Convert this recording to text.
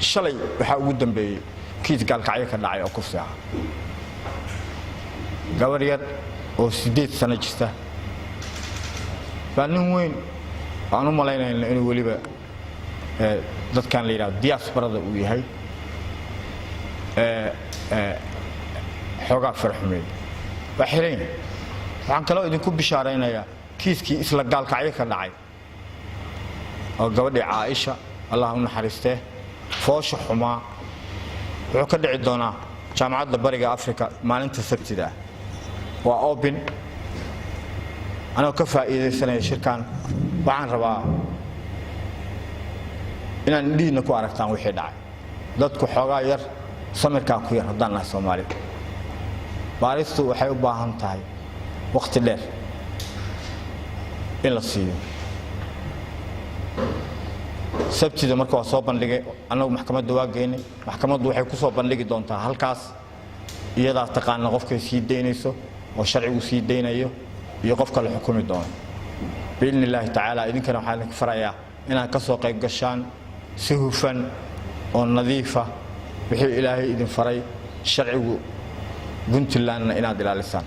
shalay waxa ugu dambeeyay kiis gaalkacyo ka dhacay oo kufsi ah gabar yar oo 8 sano jirta baanin weyn aanu malaynayna inuu waliba dadkan la yiraahdo diasporada uu yahay xogaa farxumeey waxireen waxaan kaloo idinku bishaaraynayaa kiiskii isla gaalkacyo ka dhacay oo gabadhii Caaisha Allah u naxariistee foosha xumaa wuxuu ka dhici doonaa jaamacadda bariga Afrika maalinta Sabtida waa open أنا كفى إذا سنة شركان وعن ربا إن ندي نكو عرفتان وحدة ضدك حجاير سمر كاكوير هذانا الصومالي بارستو وحيو باهم تاعي وقت الليل إلا الصيد سبتي ده مركو صوبان لقي أنا ومحكمة دواجيني محكمة دوحي كوصوبان لقي دونتا هالكاس يدا تقان غفك سيد دينيسو وشرعي وسيد دينيو يقف كل حكومة دون بإذن الله تعالى إذن كانوا حالك فريا إنها كسوق قشان سهوفا ونظيفة بحي إلهي إذن فري شرعي قنت الله إن إنا دلال لسان